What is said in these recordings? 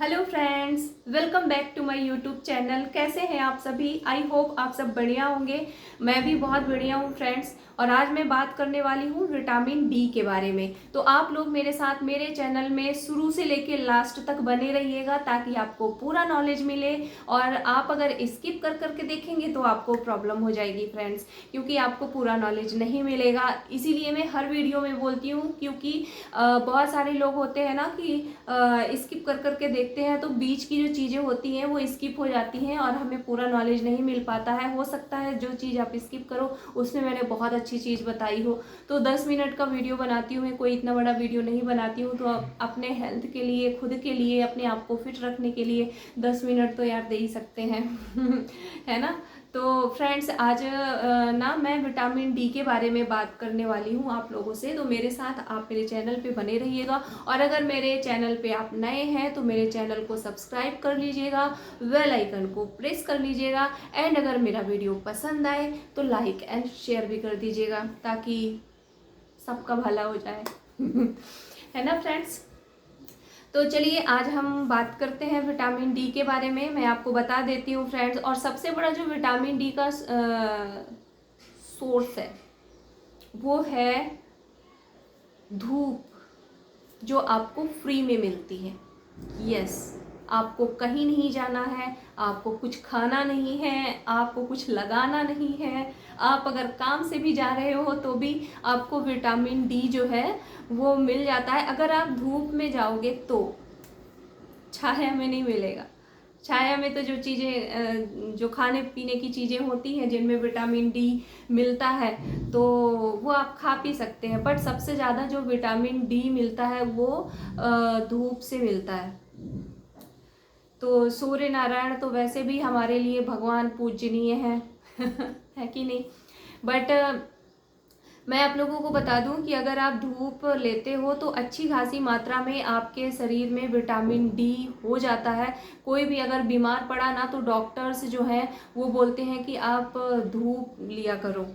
Hello friends, welcome back to my YouTube channel. कैसे हैं आप सभी? आई होप आप सब बढ़िया होंगे। मैं भी बहुत बढ़िया हूँ फ्रेंड्स। और आज मैं बात करने वाली हूँ विटामिन डी के बारे में। तो आप लोग मेरे साथ मेरे चैनल में शुरू से लेकर लास्ट तक बने रहिएगा ताकि आपको पूरा नॉलेज मिले। और आप अगर स्किप कर करके देखेंगे तो आपको प्रॉब्लम हो जाएगी फ्रेंड्स, क्योंकि आपको पूरा नॉलेज नहीं मिलेगा। इसीलिए मैं हर वीडियो में बोलती हूँ, क्योंकि बहुत सारे लोग होते हैं ना कि स्किप कर करके देखते हैं तो बीच की जो चीज़ें होती हैं वो स्किप हो जाती हैं और हमें पूरा नॉलेज नहीं मिल पाता है। हो सकता है जो चीज़ आप स्किप करो उसमें मैंने बहुत अच्छी चीज़ बताई हो। तो 10 मिनट का वीडियो बनाती हूँ मैं, कोई इतना बड़ा वीडियो नहीं बनाती हूँ। तो अपने हेल्थ के लिए, खुद के लिए, अपने आप को फिट रखने के लिए 10 मिनट तो यार दे ही सकते हैं है ना। तो फ्रेंड्स, आज ना मैं विटामिन डी के बारे में बात करने वाली हूँ आप लोगों से। तो मेरे साथ आप मेरे चैनल पे बने रहिएगा। और अगर मेरे चैनल पे आप नए हैं तो मेरे चैनल को सब्सक्राइब कर लीजिएगा, बेल आइकन को प्रेस कर लीजिएगा। एंड अगर मेरा वीडियो पसंद आए तो लाइक एंड शेयर भी कर दीजिएगा ताकि सबका भला हो जाए है ना फ्रेंड्स। तो चलिए आज हम बात करते हैं विटामिन डी के बारे में। मैं आपको बता देती हूँ फ्रेंड्स। और सबसे बड़ा जो विटामिन डी का सोर्स है वो है धूप, जो आपको फ्री में मिलती है। यस, आपको कहीं नहीं जाना है, आपको कुछ खाना नहीं है, आपको कुछ लगाना नहीं है। आप अगर काम से भी जा रहे हो तो भी आपको विटामिन डी जो है वो मिल जाता है। अगर आप धूप में जाओगे तो छाया में नहीं मिलेगा। छाया में तो जो चीज़ें, जो खाने पीने की चीज़ें होती हैं जिनमें विटामिन डी मिलता है तो वो आप खा पी सकते हैं। बट सबसे ज़्यादा जो विटामिन डी मिलता है वो धूप से मिलता है। तो सूर्य नारायण तो वैसे भी हमारे लिए भगवान पूजनीय है है कि नहीं। बट मैं आप लोगों को बता दूं कि अगर आप धूप लेते हो तो अच्छी खासी मात्रा में आपके शरीर में विटामिन डी हो जाता है। कोई भी अगर बीमार पड़ा ना तो डॉक्टर्स जो है वो बोलते हैं कि आप धूप लिया करो,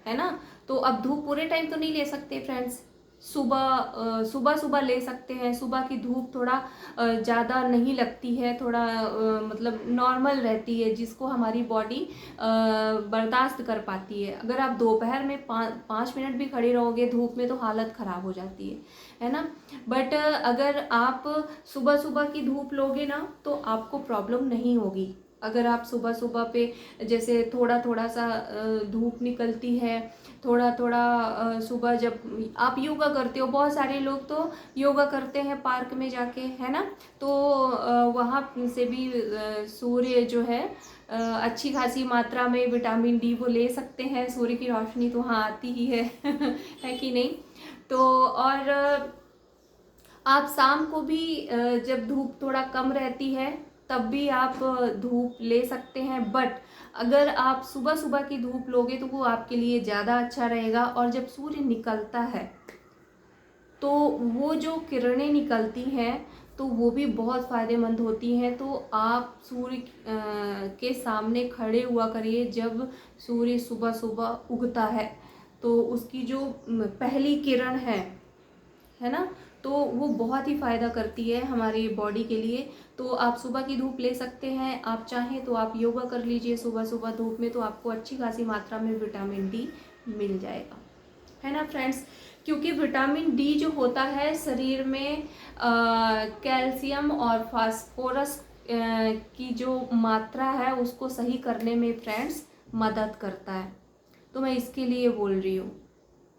है ना। तो अब धूप पूरे टाइम तो नहीं ले सकते फ्रेंड्स। सुबह सुबह सुबह ले सकते हैं। सुबह की धूप थोड़ा ज़्यादा नहीं लगती है, थोड़ा मतलब नॉर्मल रहती है, जिसको हमारी बॉडी बर्दाश्त कर पाती है। अगर आप दोपहर में 5 मिनट भी खड़े रहोगे धूप में तो हालत ख़राब हो जाती है ना। बट अगर आप सुबह सुबह की धूप लोगे ना तो आपको प्रॉब्लम नहीं होगी। अगर आप सुबह सुबह पे जैसे थोड़ा थोड़ा सा धूप निकलती है, थोड़ा थोड़ा सुबह जब आप योगा करते हो, बहुत सारे लोग तो योगा करते हैं पार्क में जाके, है ना। तो वहाँ से भी सूर्य जो है अच्छी खासी मात्रा में विटामिन डी वो ले सकते हैं। सूर्य की रोशनी तो वहाँ आती ही है है कि नहीं। तो और आप शाम को भी जब धूप थोड़ा कम रहती है तब भी आप धूप ले सकते हैं। बट अगर आप सुबह सुबह की धूप लोगे तो वो आपके लिए ज़्यादा अच्छा रहेगा। और जब सूर्य निकलता है तो वो जो किरणें निकलती हैं तो वो भी बहुत फ़ायदेमंद होती हैं। तो आप सूर्य के सामने खड़े हुआ करिए जब सूर्य सुबह सुबह उगता है। तो उसकी जो पहली किरण है ना, तो वो बहुत ही फ़ायदा करती है हमारी बॉडी के लिए। तो आप सुबह की धूप ले सकते हैं। आप चाहें तो आप योगा कर लीजिए सुबह सुबह धूप में, तो आपको अच्छी खासी मात्रा में विटामिन डी मिल जाएगा, है ना फ्रेंड्स। क्योंकि विटामिन डी जो होता है शरीर में कैल्शियम और फास्फोरस की जो मात्रा है उसको सही करने में फ्रेंड्स मदद करता है। तो मैं इसके लिए बोल रही हूँ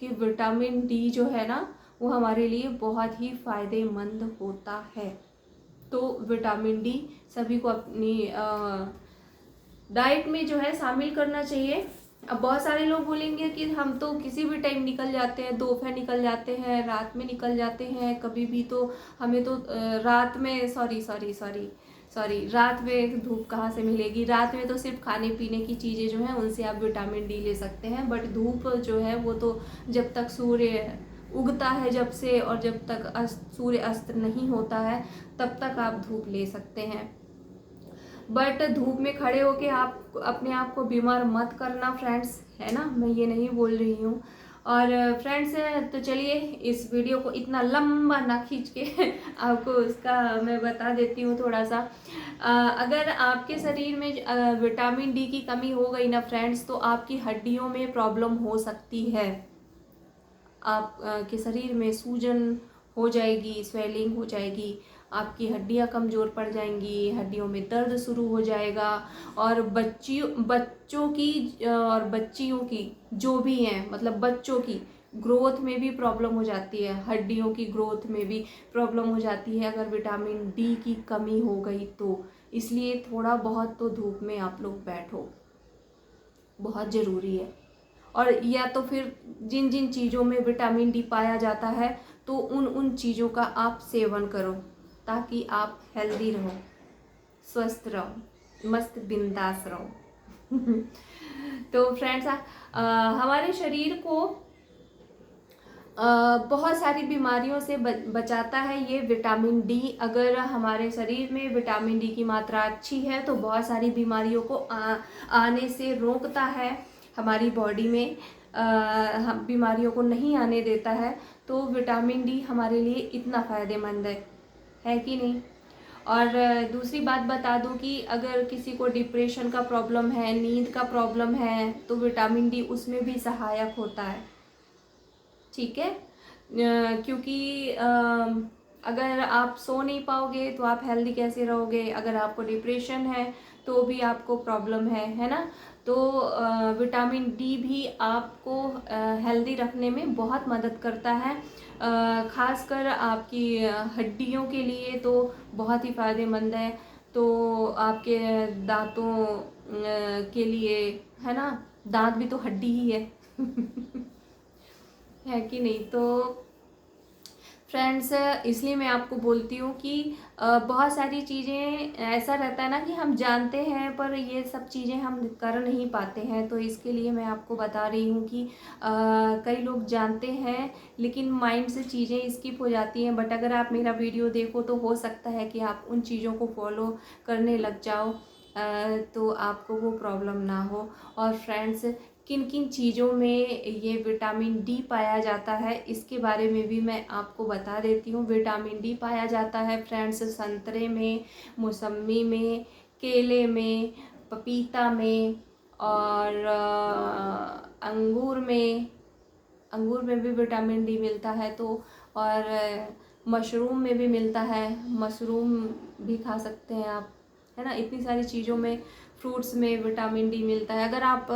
कि विटामिन डी जो है ना वो हमारे लिए बहुत ही फ़ायदेमंद होता है। तो विटामिन डी सभी को अपनी डाइट में जो है शामिल करना चाहिए। अब बहुत सारे लोग बोलेंगे कि हम तो किसी भी टाइम निकल जाते हैं, दोपहर निकल जाते हैं, रात में निकल जाते हैं, कभी भी तो हमें तो रात में सॉरी रात में धूप कहाँ से मिलेगी। रात में तो सिर्फ खाने पीने की चीज़ें जो हैं उनसे आप विटामिन डी ले सकते हैं। बट धूप जो है वो तो जब तक सूर्य उगता है जब से और जब तक सूर्य अस्त नहीं होता है तब तक आप धूप ले सकते हैं। बट धूप में खड़े होके आप अपने आप को बीमार मत करना फ्रेंड्स, है ना। मैं ये नहीं बोल रही हूँ। और फ्रेंड्स, तो चलिए इस वीडियो को इतना लंबा ना खींच के आपको उसका मैं बता देती हूँ थोड़ा सा। अगर आपके शरीर में विटामिन डी की कमी हो गई ना फ्रेंड्स, तो आपकी हड्डियों में प्रॉब्लम हो सकती है। आप के शरीर में सूजन हो जाएगी, स्वेलिंग हो जाएगी, आपकी हड्डियां कमज़ोर पड़ जाएंगी, हड्डियों में दर्द शुरू हो जाएगा। और बच्चों की और बच्चियों की जो भी हैं, मतलब बच्चों की ग्रोथ में भी प्रॉब्लम हो जाती है, हड्डियों की ग्रोथ में भी प्रॉब्लम हो जाती है अगर विटामिन डी की कमी हो गई तो। इसलिए थोड़ा बहुत तो धूप में आप लोग बैठो, बहुत ज़रूरी है। और या तो फिर जिन जिन चीज़ों में विटामिन डी पाया जाता है तो उन चीज़ों का आप सेवन करो, ताकि आप हेल्दी रहो, स्वस्थ रहो, मस्त बिंदास रहो। तो फ्रेंड्स, हमारे शरीर को बहुत सारी बीमारियों से बचाता है ये विटामिन डी। अगर हमारे शरीर में विटामिन डी की मात्रा अच्छी है तो बहुत सारी बीमारियों को आने से रोकता है हमारी बॉडी में, बीमारियों को नहीं आने देता है। तो विटामिन डी हमारे लिए इतना फ़ायदेमंद है कि नहीं। और दूसरी बात बता दूं कि अगर किसी को डिप्रेशन का प्रॉब्लम है, नींद का प्रॉब्लम है, तो विटामिन डी उसमें भी सहायक होता है, ठीक है। क्योंकि अगर आप सो नहीं पाओगे तो आप हेल्दी कैसे रहोगे। अगर आपको डिप्रेशन है तो भी आपको प्रॉब्लम है ना। तो विटामिन डी भी आपको हेल्दी रखने में बहुत मदद करता है, खासकर आपकी हड्डियों के लिए तो बहुत ही फ़ायदेमंद है। तो आपके दांतों के लिए, है ना, दांत भी तो हड्डी ही है। है कि नहीं। तो फ्रेंड्स, इसलिए मैं आपको बोलती हूँ कि बहुत सारी चीज़ें ऐसा रहता है ना कि हम जानते हैं पर ये सब चीज़ें हम कर नहीं पाते हैं। तो इसके लिए मैं आपको बता रही हूँ कि कई लोग जानते हैं लेकिन माइंड से चीज़ें स्किप हो जाती हैं। बट अगर आप मेरा वीडियो देखो तो हो सकता है कि आप उन चीज़ों को फॉलो करने लग जाओ, तो आपको वो प्रॉब्लम ना हो। और फ्रेंड्स, किन किन चीज़ों में ये विटामिन डी पाया जाता है इसके बारे में भी मैं आपको बता देती हूँ। विटामिन डी पाया जाता है फ्रेंड्स संतरे में, मौसम्मी में, केले में, पपीता में और अंगूर में भी विटामिन डी मिलता है। तो और मशरूम में भी मिलता है, मशरूम भी खा सकते हैं आप, है ना। इतनी सारी चीज़ों में, फ्रूट्स में विटामिन डी मिलता है। अगर आप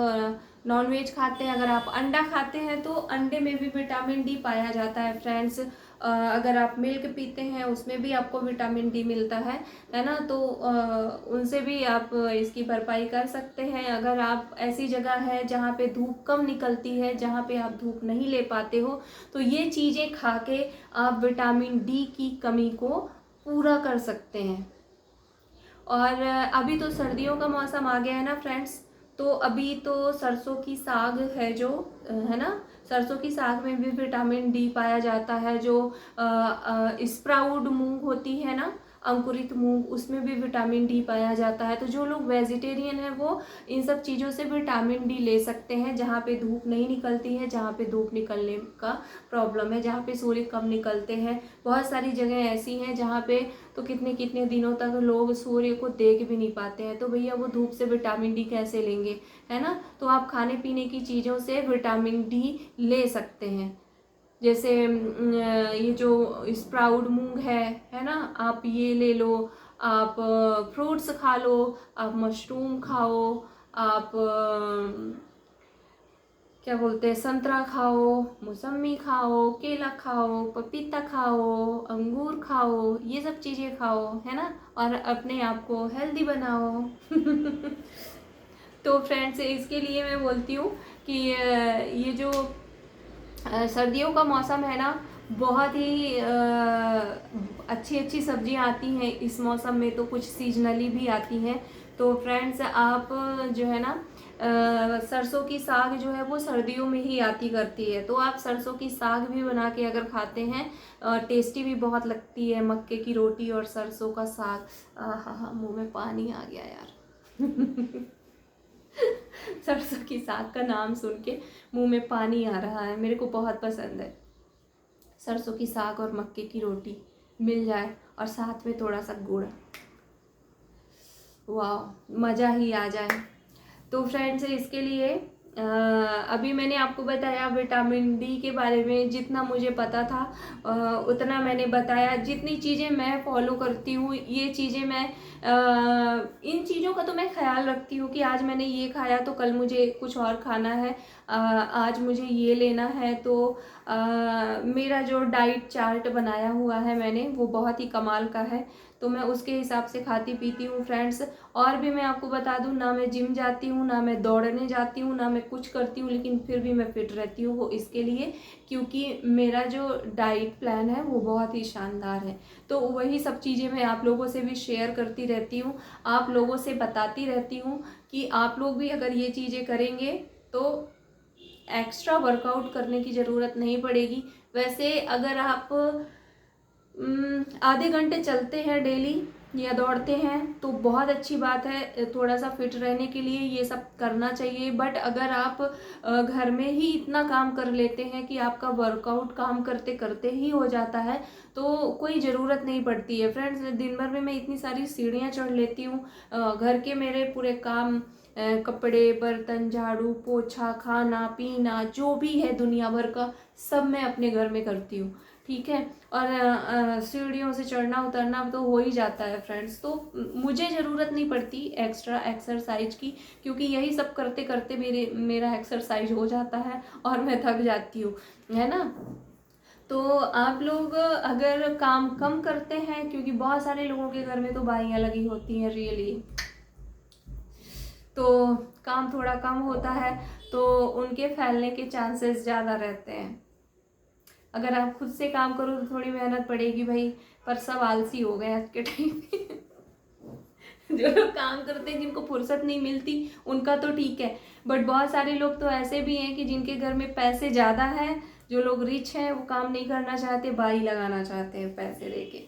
नॉनवेज खाते हैं, अगर आप अंडा खाते हैं तो अंडे में भी विटामिन डी पाया जाता है फ्रेंड्स। अगर आप मिल्क पीते हैं उसमें भी आपको विटामिन डी मिलता है ना। तो उनसे भी आप इसकी भरपाई कर सकते हैं। अगर आप ऐसी जगह है जहाँ पे धूप कम निकलती है, जहाँ पे आप धूप नहीं ले पाते हो, तो ये चीज़ें खा के आप विटामिन डी की कमी को पूरा कर सकते हैं। और अभी तो सर्दियों का मौसम आ गया है ना फ्रेंड्स, तो अभी तो सरसों की साग है जो, है ना, सरसों की साग में भी विटामिन डी पाया जाता है। जो स्प्राउड मूंग होती है ना, अंकुरित मूंग, उसमें भी विटामिन डी पाया जाता है। तो जो लोग वेजिटेरियन हैं वो इन सब चीज़ों से विटामिन डी ले सकते हैं, जहाँ पे धूप नहीं निकलती है, जहाँ पे धूप निकलने का प्रॉब्लम है, जहाँ पे सूर्य कम निकलते हैं। बहुत सारी जगह ऐसी हैं जहाँ पे तो कितने कितने दिनों तक लोग सूर्य को देख भी नहीं पाते हैं। तो भैया वो धूप से विटामिन डी कैसे लेंगे, है ना। तो आप खाने पीने की चीज़ों से विटामिन डी ले सकते हैं। जैसे ये जो स्प्राउड मूंग है ना, आप ये ले लो, आप फ्रूट्स खा लो, आप मशरूम खाओ, आप क्या बोलते हैं, संतरा खाओ, मौसम्मी खाओ, केला खाओ, पपीता खाओ, अंगूर खाओ, ये सब चीज़ें खाओ, है ना। और अपने आप को हेल्दी बनाओ। तो फ्रेंड्स, इसके लिए मैं बोलती हूँ कि ये जो सर्दियों का मौसम है ना, बहुत ही अच्छी अच्छी सब्जियां आती हैं इस मौसम में। तो कुछ सीजनली भी आती हैं। तो फ्रेंड्स, आप जो है ना, सरसों की साग जो है वो सर्दियों में ही आती करती है। तो आप सरसों की साग भी बना के अगर खाते हैं, टेस्टी भी बहुत लगती है। मक्के की रोटी और सरसों का साग, हाँ, मुंह में पानी आ गया यार। सरसों की साग का नाम सुन के मुंह में पानी आ रहा है, मेरे को बहुत पसंद है। सरसों की साग और मक्के की रोटी मिल जाए और साथ में थोड़ा सा गुड़, वाह मज़ा ही आ जाए। तो फ्रेंड्स इसके लिए अभी मैंने आपको बताया विटामिन डी के बारे में, जितना मुझे पता था उतना मैंने बताया। जितनी चीज़ें मैं फॉलो करती हूँ, ये चीज़ें मैं इन चीज़ों का तो मैं ख्याल रखती हूँ कि आज मैंने ये खाया तो कल मुझे कुछ और खाना है, आज मुझे ये लेना है। तो मेरा जो डाइट चार्ट बनाया हुआ है मैंने, वो बहुत ही कमाल का है। तो मैं उसके हिसाब से खाती पीती हूँ फ्रेंड्स। और भी मैं आपको बता दूँ, ना मैं जिम जाती हूँ, ना मैं दौड़ने जाती हूँ, ना मैं कुछ करती हूँ, लेकिन फिर भी मैं फिट रहती हूँ। वो इसके लिए क्योंकि मेरा जो डाइट प्लान है वो बहुत ही शानदार है। तो वही सब चीज़ें मैं आप लोगों से भी शेयर करती रहती हूँ, आप लोगों से बताती रहती हूँ कि आप लोग भी अगर ये चीज़ें करेंगे तो एक्स्ट्रा वर्कआउट करने की ज़रूरत नहीं पड़ेगी। वैसे अगर आप आधे घंटे चलते हैं डेली या दौड़ते हैं तो बहुत अच्छी बात है, थोड़ा सा फिट रहने के लिए ये सब करना चाहिए। बट अगर आप घर में ही इतना काम कर लेते हैं कि आपका वर्कआउट काम करते करते ही हो जाता है, तो कोई ज़रूरत नहीं पड़ती है फ्रेंड्स। दिन भर में मैं इतनी सारी सीढ़ियाँ चढ़ लेती हूँ, घर के मेरे पूरे काम, कपड़े, बर्तन, झाड़ू, पोछा, खाना पीना, जो भी है दुनिया भर का, सब मैं अपने घर में करती हूँ, ठीक है। और सीढ़ियों से चढ़ना उतरना तो हो ही जाता है फ्रेंड्स। तो मुझे ज़रूरत नहीं पड़ती एक्स्ट्रा एक्सरसाइज की, क्योंकि यही सब करते करते मेरा एक्सरसाइज हो जाता है और मैं थक जाती हूँ, है ना। तो आप लोग अगर काम कम करते हैं, क्योंकि बहुत सारे लोगों के घर में तो बाइयाँ लगी होती हैं रियली, तो काम थोड़ा कम होता है तो उनके फैलने के चांसेस ज़्यादा रहते हैं। अगर आप खुद से काम करो तो थोड़ी मेहनत पड़ेगी भाई, पर सब आलसी हो गए आज के टाइम में। जो लोग काम करते हैं, जिनको फुर्सत नहीं मिलती, उनका तो ठीक है। बट बहुत सारे लोग तो ऐसे भी हैं कि जिनके घर में पैसे ज़्यादा हैं, जो लोग रिच हैं, वो काम नहीं करना चाहते, बाई लगाना चाहते हैं पैसे लेके।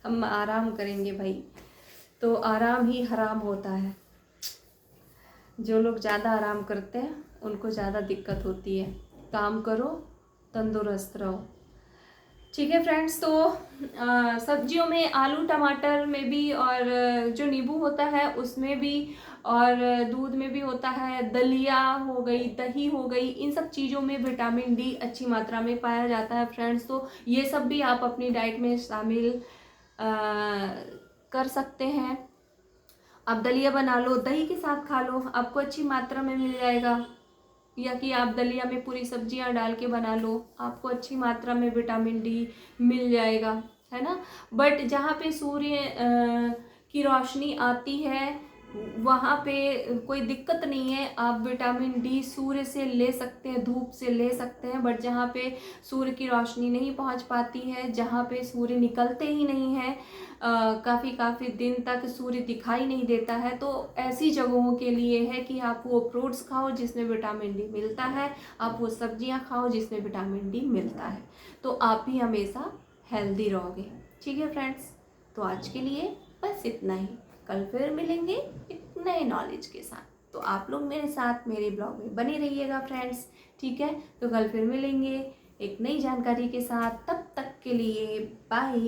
हम आराम करेंगे भाई, तो आराम ही हराम होता है। जो लोग ज़्यादा आराम करते हैं उनको ज़्यादा दिक्कत होती है। काम करो, तंदुरुस्त रहो, ठीक है फ्रेंड्स। तो सब्जियों में आलू टमाटर में भी, और जो नींबू होता है उसमें भी, और दूध में भी होता है, दलिया हो गई, दही हो गई, इन सब चीज़ों में विटामिन डी अच्छी मात्रा में पाया जाता है फ्रेंड्स। तो ये सब भी आप अपनी डाइट में शामिल कर सकते हैं। आप दलिया बना लो, दही के साथ खा लो, आपको अच्छी मात्रा में मिल जाएगा। या कि आप दलिया में पूरी सब्जियां डाल के बना लो, आपको अच्छी मात्रा में विटामिन डी मिल जाएगा, है ना। बट जहाँ पे सूर्य की रोशनी आती है वहाँ पे कोई दिक्कत नहीं है, आप विटामिन डी सूर्य से ले सकते हैं, धूप से ले सकते हैं। बट जहाँ पे सूर्य की रोशनी नहीं पहुँच पाती है, जहाँ पे सूर्य निकलते ही नहीं है, काफ़ी दिन तक सूर्य दिखाई नहीं देता है, तो ऐसी जगहों के लिए है कि आप वो फ्रूट्स खाओ जिसमें विटामिन डी मिलता है, आप वो सब्जियां खाओ जिसमें विटामिन डी मिलता है, तो आप भी हमेशा हेल्दी रहोगे, ठीक है फ्रेंड्स। तो आज के लिए बस इतना ही, कल फिर मिलेंगे एक नए नॉलेज के साथ। तो आप लोग मेरे साथ मेरे ब्लॉग में बने रहिएगा फ्रेंड्स, ठीक है। तो कल फिर मिलेंगे एक नई जानकारी के साथ, तब तक के लिए बाय।